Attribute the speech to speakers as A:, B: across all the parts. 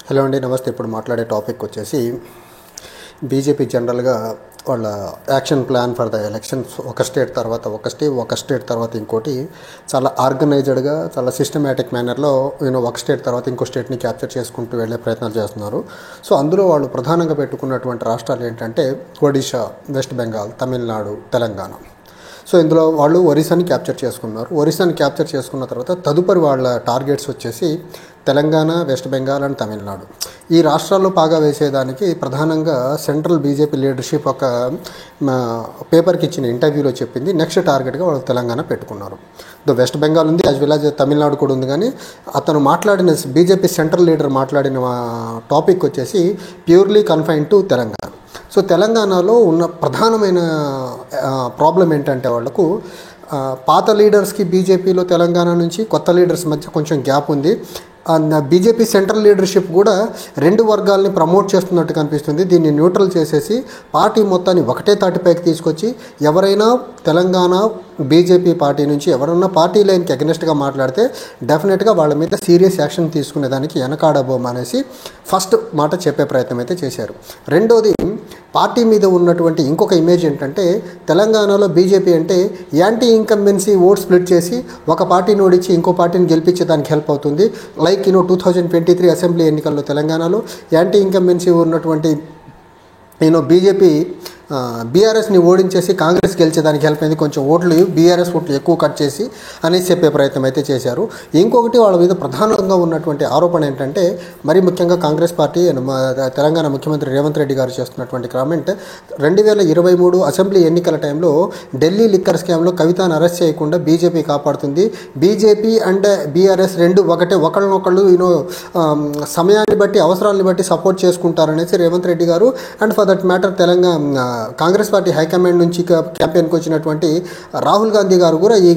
A: Hello అండి, నమస్తే. ఇప్పుడు మాట్లాడే టాపిక్ వచ్చేసి బీజేపీ జనరల్గా వాళ్ళ action plan for the elections ఒక స్టేట్ తర్వాత ఇంకోటి చాలా ఆర్గనైజ్డ్గా, చాలా సిస్టమేటిక్ మేనర్లో ఒక స్టేట్ తర్వాత ఇంకో స్టేట్ని క్యాప్చర్ చేసుకుంటూ వెళ్ళే ప్రయత్నాలు చేస్తున్నారు. సో అందులో వాళ్ళు ప్రధానంగా పెట్టుకున్నటువంటి రాష్ట్రాలు ఏంటంటే ఒడిషా, వెస్ట్ బెంగాల్, తమిళనాడు, తెలంగాణ. సో ఇందులో వాళ్ళు ఒరిస్సాని క్యాప్చర్ చేసుకున్నారు. ఒరిస్సాని క్యాప్చర్ చేసుకున్న తర్వాత తదుపరి వాళ్ళ టార్గెట్స్ వచ్చేసి తెలంగాణ, వెస్ట్ బెంగాల్ అండ్ తమిళనాడు. ఈ రాష్ట్రాల్లో పాగా వేసేదానికి ప్రధానంగా సెంట్రల్ బీజేపీ లీడర్షిప్ ఒక పేపర్కి ఇచ్చిన ఇంటర్వ్యూలో చెప్పింది నెక్స్ట్ టార్గెట్గా వాళ్ళు తెలంగాణ పెట్టుకున్నారు. వెస్ట్ బెంగాల్ ఉంది, యాజ్ వెల్ యాజ్ తమిళనాడు కూడా ఉంది. కానీ అతను మాట్లాడిన బీజేపీ సెంట్రల్ లీడర్ మాట్లాడిన టాపిక్ వచ్చేసి purely confined to Telangana. So తెలంగాణలో ఉన్న ప్రధానమైన ప్రాబ్లం ఏంటంటే వాళ్లకు పాత లీడర్స్కి బీజేపీలో తెలంగాణ నుంచి కొత్త లీడర్స్ మధ్య కొంచెం గ్యాప్ ఉంది. బీజేపీ సెంట్రల్ లీడర్షిప్ కూడా రెండు వర్గాల్ని ప్రమోట్ చేస్తున్నట్టు కనిపిస్తుంది. దీన్ని న్యూట్రల్ చేసేసి పార్టీ మొత్తాన్ని ఒకటే తాటిపైకి తీసుకొచ్చి ఎవరైనా తెలంగాణ బీజేపీ పార్టీ నుంచి ఎవరన్నా పార్టీ లైన్కి అగెనిస్ట్గా మాట్లాడితే డెఫినెట్గా వాళ్ళ మీద సీరియస్ యాక్షన్ తీసుకునేదానికి వెనకాడబోమా అనేసి ఫస్ట్ మాట చెప్పే ప్రయత్నం అయితే చేశారు. రెండోది, పార్టీ మీద ఉన్నటువంటి ఇంకొక ఇమేజ్ ఏంటంటే తెలంగాణలో బీజేపీ అంటే యాంటీ ఇన్కంబెన్సీ ఓట్ స్ప్లిట్ చేసి ఒక పార్టీని ఓడించి ఇంకో పార్టీని గెలిపించేదానికి హెల్ప్ అవుతుంది. లైక్ 2023 అసెంబ్లీ ఎన్నికల్లో తెలంగాణలో యాంటీ ఇన్కంబెన్సీ ఉన్నటువంటి బీజేపీ బీఆర్ఎస్ని ఓడించేసి కాంగ్రెస్ గెలిచేదానికి హెల్ప్ అయింది. కొంచెం బీఆర్ఎస్ ఓట్లు ఎక్కువ కట్ చేసి అనేసి చెప్పే ప్రయత్నం అయితే చేశారు. ఇంకొకటి వాళ్ళ మీద ప్రధానంగా ఉన్నటువంటి ఆరోపణ ఏంటంటే మరి ముఖ్యంగా కాంగ్రెస్ పార్టీ తెలంగాణ ముఖ్యమంత్రి రేవంత్ రెడ్డి గారు చేస్తున్నటువంటి కామెంట్, 2023 అసెంబ్లీ ఎన్నికల టైంలో ఢిల్లీ లిక్కర్ స్కామ్లో కవితను అరెస్ట్ చేయకుండా బీజేపీ కాపాడుతుంది. బీజేపీ అండ్ బీఆర్ఎస్ రెండు ఒకళ్ళనొకళ్ళు సమయాన్ని బట్టి అవసరాలను బట్టి సపోర్ట్ చేసుకుంటారనేసి రేవంత్ రెడ్డి గారు and for that matter Telangana Congress party high command నుంచి క్యాంపెయిన్కి వచ్చినటువంటి రాహుల్ గాంధీ గారు కూడా ఈ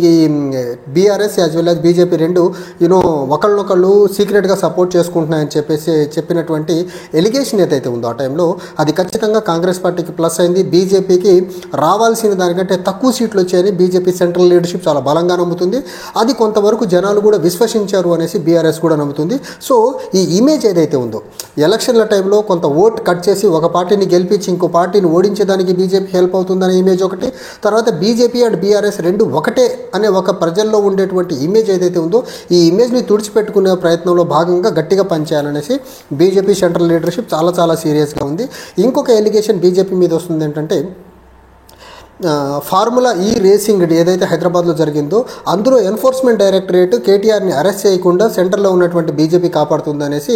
A: BRS as well as BJP రెండు ఒకళ్ళనొకళ్ళు సీక్రెట్గా సపోర్ట్ చేసుకుంటున్నాయని చెప్పినటువంటి ఎలిగేషన్ ఏదైతే ఉందో ఆ టైంలో అది ఖచ్చితంగా కాంగ్రెస్ పార్టీకి ప్లస్ అయింది. బీజేపీకి రావాల్సిన దానికంటే తక్కువ సీట్లు వచ్చాయని బీజేపీ సెంట్రల్ లీడర్షిప్ చాలా బలంగా నమ్ముతుంది. అది కొంతవరకు జనాలు కూడా విశ్వసించారు అనేసి బీఆర్ఎస్ కూడా నమ్ముతుంది. సో ఈ ఇమేజ్ ఏదైతే ఉందో ఎలక్షన్ల టైంలో కొంత ఓట్ కట్ చేసి ఒక పార్టీని గెలిపించి ఇంకో పార్టీని ఓడించేదానికి బీజేపీ హెల్ప్ అవుతుందనే ఇమేజ్ ఒకటి, తర్వాత బీజేపీ అండ్ బీఆర్ఎస్ రెండు ఒకటే అనే ఒక ప్రజల్లో ఉండేటువంటి ఇమేజ్ ఏదైతే ఉందో ఈ ఇమేజ్ని తుడిచిపెట్టుకునే ప్రయత్నంలో భాగంగా గట్టిగా పనిచేయాలనేసి బీజేపీ సెంట్రల్ లీడర్షిప్ చాలా చాలా సీరియస్గా ఉంది. ఇంకొక ఎలిగేషన్ బీజేపీ మీద వస్తుంది ఏంటంటే ఫార్ములా ఈ రేసింగ్ ఏదైతే హైదరాబాద్లో జరిగిందో అందులో ఎన్ఫోర్స్మెంట్ డైరెక్టరేట్ కేటీఆర్ని అరెస్ట్ చేయకుండా సెంటర్లో ఉన్నటువంటి బీజేపీ కాపాడుతుందనేసి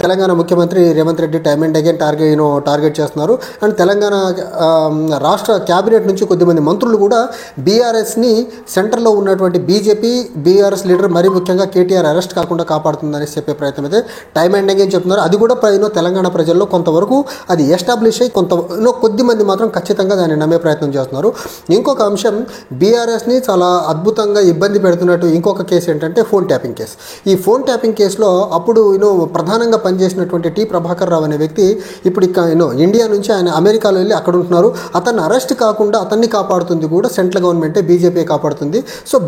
A: తెలంగాణ ముఖ్యమంత్రి Revanth Reddy time and again target చేస్తున్నారు. అండ్ తెలంగాణ రాష్ట్ర క్యాబినెట్ నుంచి కొద్దిమంది మంత్రులు కూడా బీఆర్ఎస్ని సెంటర్లో ఉన్నటువంటి బీజేపీ బీఆర్ఎస్ లీడర్ మరీ ముఖ్యంగా కేటీఆర్ అరెస్ట్ కాకుండా కాపాడుతుందనేసి చెప్పే ప్రయత్నం అయితే టైమ్ అండ్ అగైన్ చెప్తున్నారు. అది కూడా తెలంగాణ ప్రజల్లో కొంతవరకు అది ఎస్టాబ్లిష్ అయ్యి కొద్దిమంది మాత్రం ఖచ్చితంగా దాన్ని నమ్మే ప్రయత్నం చేస్తున్నారు. ఇంకొక అంశం, బీఆర్ఎస్ని చాలా అద్భుతంగా ఇబ్బంది పెడుతున్నట్టు ఇంకొక కేసు ఏంటంటే ఫోన్ ట్యాపింగ్ కేసు. ఈ ఫోన్ ట్యాపింగ్ కేసులో అప్పుడు ప్రధానంగా పనిచేసినటువంటి టి ప్రభాకర్ రావు అనే వ్యక్తి ఇప్పుడు ఇండియా నుంచి ఆయన అమెరికాలో వెళ్ళి అక్కడ ఉంటున్నారు. అతన్ని అరెస్ట్ కాకుండా అతన్ని కాపాడుతుంది కూడా సెంట్రల్ గవర్నమెంటే, బీజేపీ కాపాడుతుంది. సో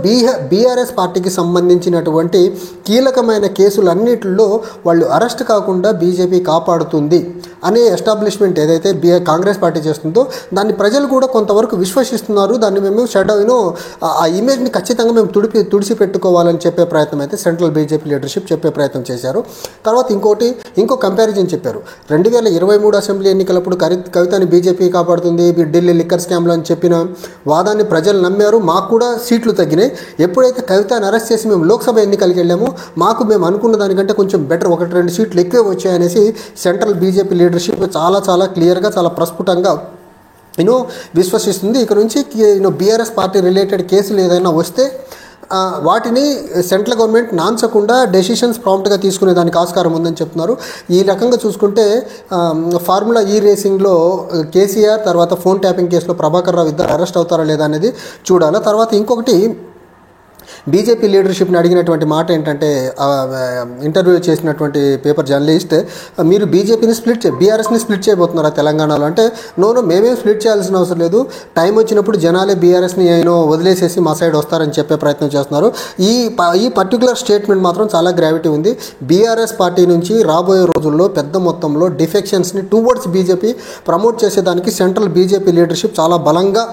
A: బీఆర్ఎస్ పార్టీకి సంబంధించినటువంటి కీలకమైన కేసులన్నిటిలో వాళ్ళు అరెస్ట్ కాకుండా బీజేపీ కాపాడుతుంది అనే ఎస్టాబ్లిష్మెంట్ ఏదైతే కాంగ్రెస్ పార్టీ చేస్తుందో దాన్ని ప్రజలు కూడా కొంతవరకు విశ్వసిస్తున్నారు. దాన్ని మేము ఆ ఇమేజ్ని ఖచ్చితంగా మేము తుడిచి పెట్టుకోవాలని చెప్పే ప్రయత్నం అయితే సెంట్రల్ బీజేపీ లీడర్షిప్ చెప్పే ప్రయత్నం చేశారు. తర్వాత ఇంకో కంపారిజన్ చెప్పారు. 2023 అసెంబ్లీ ఎన్నికలప్పుడు కవితని బీజేపీ కాపాడుతుంది ఢిల్లీ లిక్కర్ స్కామ్లో అని చెప్పిన వాదాన్ని ప్రజలు నమ్మారు. మాకు కూడా సీట్లు తగ్గినాయి. ఎప్పుడైతే కవితని అరెస్ట్ చేసి మేము లోక్సభ ఎన్నికలకి వెళ్ళామో మేము అనుకున్న దానికంటే కొంచెం బెటర్ 1-2 సీట్లు ఎక్కువే వచ్చాయనేసి సెంట్రల్ బీజేపీ లీడర్షిప్ చాలా చాలా క్లియర్గా చాలా ప్రస్ఫుటంగా విశ్వసిస్తుంది. ఇక నుంచి బీఆర్ఎస్ పార్టీ రిలేటెడ్ కేసులు ఏదైనా వస్తే వాటిని సెంట్రల్ గవర్నమెంట్ నాన్చకుండా డెసిషన్స్ ప్రాంప్ట్గా తీసుకునే దానికి ఆస్కారం ఉందని చెప్తున్నారు. ఈ రకంగా చూసుకుంటే ఫార్ములా ఈ రేసింగ్లో కేసీఆర్ తర్వాత ఫోన్ ట్యాపింగ్ కేసులో ప్రభాకర్ రావు ఇద్దరు అరెస్ట్ అవుతారా లేదా అనేది చూడాలి. తర్వాత ఇంకొకటి, బీజేపీ లీడర్షిప్ని అడిగినటువంటి మాట ఏంటంటే, ఇంటర్వ్యూ చేసినటువంటి పేపర్ జర్నలిస్ట్, మీరు బీఆర్ఎస్ని స్ప్లిట్ చేయబోతున్నారా తెలంగాణలో అంటే, మేమేం స్ప్లిట్ చేయాల్సిన అవసరం లేదు, టైం వచ్చినప్పుడు జనాలే బీఆర్ఎస్ని వదిలేసేసి మా సైడ్ వస్తారని చెప్పే ప్రయత్నం చేస్తున్నారు. ఈ పర్టికులర్ స్టేట్మెంట్ మాత్రం చాలా గ్రావిటీ ఉంది. బీఆర్ఎస్ పార్టీ నుంచి రాబోయే రోజుల్లో పెద్ద మొత్తంలో డిఫెక్షన్స్ని టువర్డ్స్ బీజేపీ ప్రమోట్ చేసేదానికి సెంట్రల్ బీజేపీ లీడర్షిప్ చాలా బలంగా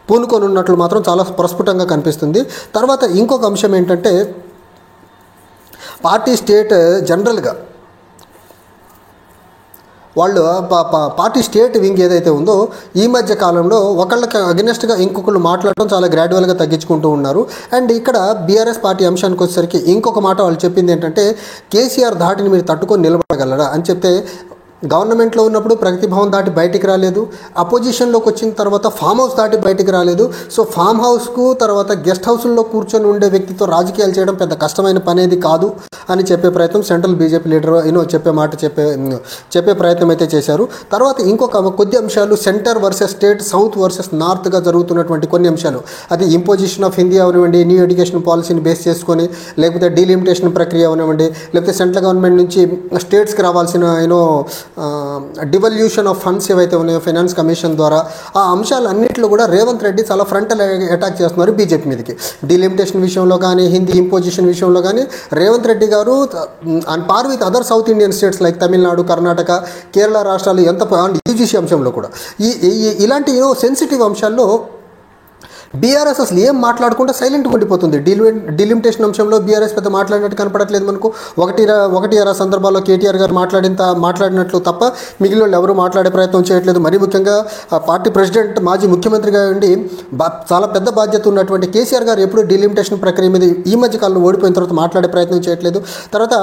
A: పూనుకొని ఉన్నట్లు మాత్రం చాలా ప్రస్ఫుటంగా కనిపిస్తుంది. తర్వాత ఇంకొక అంశం ఏంటంటే, పార్టీ స్టేట్ జనరల్గా వాళ్ళు పార్టీ స్టేట్ వింగ్ ఏదైతే ఉందో ఈ మధ్య కాలంలో ఒకళ్ళకి అగెనెస్ట్గా ఇంకొకళ్ళు మాట్లాడటం చాలా గ్రాడ్యువల్గా తగ్గించుకుంటూ ఉన్నారు. అండ్ ఇక్కడ బీఆర్ఎస్ పార్టీ అంశానికి వచ్చేసరికి ఇంకొక మాట వాళ్ళు చెప్పింది ఏంటంటే, కేసీఆర్ ధాటిని మీరు తట్టుకొని నిలబడగలరా అని చెప్తే, గవర్నమెంట్లో ఉన్నప్పుడు ప్రగతి భవన్ దాటి బయటికి రాలేదు, అపోజిషన్లోకి వచ్చిన తర్వాత ఫామ్ హౌస్ దాటి బయటికి రాలేదు. సో ఫామ్ హౌస్కు తర్వాత గెస్ట్ హౌస్లో కూర్చొని ఉండే వ్యక్తితో రాజకీయాలు చేయడం పెద్ద కష్టమైన పనేది కాదు అని చెప్పే ప్రయత్నం సెంట్రల్ బీజేపీ లీడర్ చెప్పే ప్రయత్నం అయితే చేశారు. తర్వాత ఇంకొక కొద్ది అంశాలు, centre versus state, south versus నార్త్గా జరుగుతున్నటువంటి కొన్ని అంశాలు, అది ఇంపోజిషన్ ఆఫ్ హిందీ అవనివ్వండి, న్యూ ఎడ్యుకేషన్ పాలసీని బేస్ చేసుకొని, లేకపోతే డీలిమిటేషన్ ప్రక్రియ అవనివ్వండి, లేకపోతే సెంట్రల్ గవర్నమెంట్ నుంచి స్టేట్స్కి రావాల్సిన డివల్యూషన్ ఆఫ్ ఫండ్స్ ఏవైతే ఉన్నాయో ఫైనాన్స్ కమిషన్ ద్వారా, ఆ అంశాలన్నింటిలో కూడా రేవంత్ రెడ్డి చాలా ఫ్రంటల్ అటాక్ చేస్తున్నారు బీజేపీ మీదకి. డీలిమిటేషన్ విషయంలో కానీ, హిందీ ఇంపోజిషన్ విషయంలో కానీ రేవంత్ రెడ్డి గారు and par with other south Indian states like Tamil Nadu, Karnataka, Kerala రాష్ట్రాలు అండ్ యూజీసీ అంశంలో కూడా ఇలాంటి సెన్సిటివ్ అంశాల్లో బీఆర్ఎస్ అసలు ఏం మాట్లాడకుండా సైలెంట్గా ఉండిపోతుంది. డిలిమిటేషన్ అంశంలో బీఆర్ఎస్ పెద్ద మాట్లాడినట్టు కనపడట్లేదు మనకు. ఒకటి సందర్భాల్లో కేటీఆర్ గారు మాట్లాడినట్లు తప్ప మిగిలిన వాళ్ళు ఎవరు మాట్లాడే ప్రయత్నం చేయట్లేదు. మరీ ముఖ్యంగా పార్టీ ప్రెసిడెంట్, మాజీ ముఖ్యమంత్రిగా ఉండి చాలా పెద్ద బాధ్యత ఉన్నటువంటి కేసీఆర్ గారు ఎప్పుడు డిలిమిటేషన్ ప్రక్రియ మీద ఈ మధ్య కాలంలో ఓడిపోయిన తర్వాత మాట్లాడే ప్రయత్నం చేయట్లేదు. తర్వాత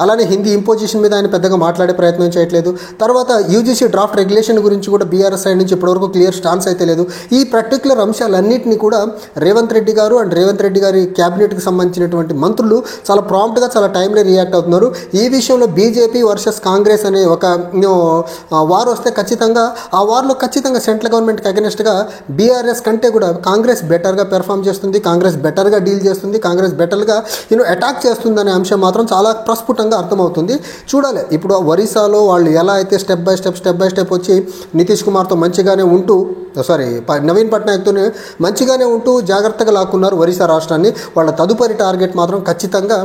A: అలానే హిందీ ఇంపోజిషన్ మీద ఆయన పెద్దగా మాట్లాడే ప్రయత్నం చేయట్లేదు. తర్వాత యూజీసీ డ్రాఫ్ట్ రెగ్యులేషన్ గురించి కూడా బీఆర్ఎస్ సైడ్ నుంచి ఇప్పటివరకు క్లియర్ స్టాన్స్ అయితే లేదు. ఈ పర్టికులర్ అంశాలన్నింటినీ కూడా రేవంత్ రెడ్డి గారు అండ్ రేవంత్ రెడ్డి గారి క్యాబినెట్కి సంబంధించినటువంటి మంత్రులు చాలా ప్రాంప్ట్గా, చాలా టైమ్లీ రియాక్ట్ అవుతున్నారు. ఈ విషయంలో బీజేపీ వర్సెస్ కాంగ్రెస్ అనే ఒక వార్ వస్తే ఖచ్చితంగా ఆ వార్లో ఖచ్చితంగా సెంట్రల్ గవర్నమెంట్కి అగెనెస్ట్గా బీఆర్ఎస్ కంటే కూడా కాంగ్రెస్ బెటర్గా పెర్ఫామ్ చేస్తుంది, కాంగ్రెస్ బెటర్గా డీల్ చేస్తుంది, కాంగ్రెస్ బెటర్గా అటాక్ చేస్తుంది అనే అంశం మాత్రం చాలా ప్రస్ఫుటంగా అర్థమవుతుంది. చూడాలి ఇప్పుడు ఒరిస్సాలో వాళ్ళు ఎలా అయితే స్టెప్ బై స్టెప్ వచ్చి నితీష్ కుమార్తో మంచిగానే ఉంటూ నవీన్ పట్నాయక్తో మంచిగానే ఉంటూ జాగ్రత్తగా లాక్కున్నారు ఒరిస్సా రాష్ట్రాన్ని. వాళ్ళ తదుపరి టార్గెట్ మాత్రం ఖచ్చితంగా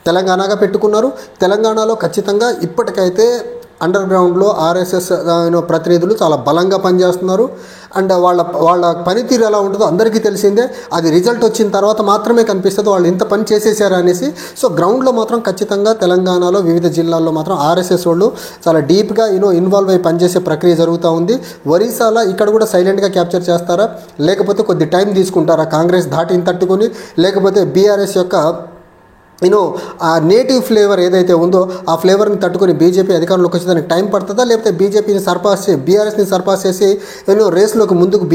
A: తెలంగాణగా పెట్టుకున్నారు. తెలంగాణలో ఖచ్చితంగా ఇప్పటికైతే అండర్ గ్రౌండ్లో ఆర్ఎస్ఎస్ ప్రతినిధులు చాలా బలంగా పనిచేస్తున్నారు. అండ్ వాళ్ళ పనితీరు ఎలా ఉంటుందో అందరికీ తెలిసిందే. అది రిజల్ట్ వచ్చిన తర్వాత మాత్రమే కనిపిస్తుంది వాళ్ళు ఇంత పని చేసేసారు అనేసి. సో గ్రౌండ్లో మాత్రం ఖచ్చితంగా తెలంగాణలో వివిధ జిల్లాల్లో మాత్రం ఆర్ఎస్ఎస్ వాళ్ళు చాలా డీప్గా ఇన్వాల్వ్ అయ్యి పనిచేసే ప్రక్రియ జరుగుతూ ఉంది. ఒరిస్సాలో ఇక్కడ కూడా సైలెంట్గా క్యాప్చర్ చేస్తారా, లేకపోతే కొద్ది టైం తీసుకుంటారా కాంగ్రెస్ ధాటిని తట్టుకొని, లేకపోతే బీఆర్ఎస్ యొక్క ఆ నేటివ్ ఫ్లేవర్ ఏదైతే ఉందో ఆ ఫ్లేవర్ని తట్టుకొని బీజేపీ అధికారంలోకి వచ్చేదానికి టైం పడుతుందా, లేకపోతే బీఆర్ఎస్ని సర్పాస్ చేసి రేస్లోకి ముందుకు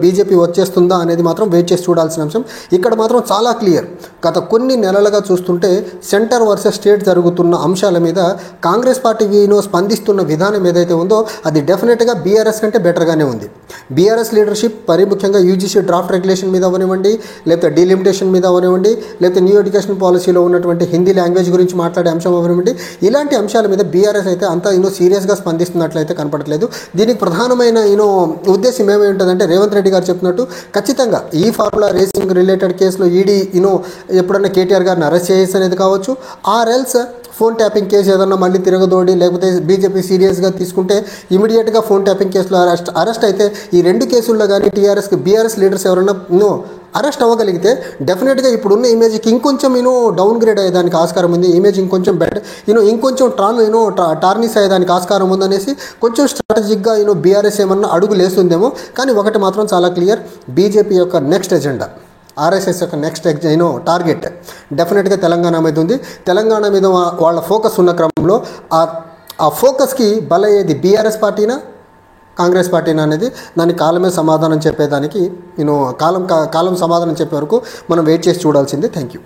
A: బీజేపీ వచ్చేస్తుందా అనేది మాత్రం వెయిట్ చేసి చూడాల్సిన అంశం. ఇక్కడ మాత్రం చాలా క్లియర్, గత కొన్ని నెలలుగా చూస్తుంటే సెంటర్ వర్సెస్ స్టేట్ జరుగుతున్న అంశాల మీద కాంగ్రెస్ పార్టీ స్పందిస్తున్న విధానం ఏదైతే ఉందో అది డెఫినెట్గా బీఆర్ఎస్ కంటే బెటర్గానే ఉంది. బీఆర్ఎస్ లీడర్షిప్ మరీ ముఖ్యంగా యూజీసీ డ్రాఫ్ట్ రెగ్యులేషన్ మీద అవనివ్వండి, లేకపోతే డీలిమిటేషన్ మీద అవనివ్వండి, లేకపోతే న్యూ ఎడ్యుకేషన్ పాలసీలో ఉన్నటువంటి హిందీ లాంగ్వేజ్ గురించి మాట్లాడే అంశం అవనివ్వండి, ఇలాంటి అంశాల మీద బీఆర్ఎస్ అయితే అంత సీరియస్గా స్పందిస్తున్నట్లయితే కనపడట్లేదు. దీనికి ప్రధానమైన ఉద్దేశం ఏమై ఉంటుందంటే రేవంత్ రెడ్డి గారు చెప్పినట్టు ఖచ్చితంగా ఈ ఫార్ములా రేసింగ్ రిలేటెడ్ కేసులో ఈడీ ఎప్పుడన్నా కేటీఆర్ గారిని అరెస్ట్ చేసి అనేది కావచ్చు, or else phone tapping case ఏదన్నా మళ్ళీ తిరగదోడి లేకపోతే బీజేపీ సీరియస్గా తీసుకుంటే ఇమీడియట్గా ఫోన్ ట్యాపింగ్ కేసులో అరెస్ట్ అయితే ఈ రెండు కేసుల్లో కానీ బీఆర్ఎస్ లీడర్స్ ఎవరన్నా అరెస్ట్ అవ్వగలిగితే డెఫినెట్గా ఇప్పుడున్న ఇమేజ్కి ఇంకొంచెం డౌన్ గ్రేడ్ అయ్యేదానికి ఆస్కారం ఉంది, ఇమేజ్ ఇంకొంచెం బెటర్ ఇంకొంచెం టార్నిస్ అయ్యేదానికి ఆస్కారం ఉందనేసి కొంచెం స్ట్రాటజిక్గా బీఆర్ఎస్ ఏమన్నా అడుగులు వేస్తుందేమో. కానీ ఒకటి మాత్రం చాలా క్లియర్, బీజేపీ యొక్క నెక్స్ట్ ఎజెండా, ఆర్ఎస్ఎస్ యొక్క నెక్స్ట్ టార్గెట్ డెఫినెట్గా తెలంగాణ మీద ఉంది. తెలంగాణ మీద వాళ్ళ ఫోకస్ ఉన్న క్రమంలో ఆ ఫోకస్కి బలయ్యేది బీఆర్ఎస్ పార్టీనా కాంగ్రెస్ పార్టీనా అనేది దానికి కాలమే సమాధానం చెప్పేదానికి కాలం సమాధానం చెప్పే వరకు మనం వెయిట్ చేసి చూడాల్సిందే. Thank you.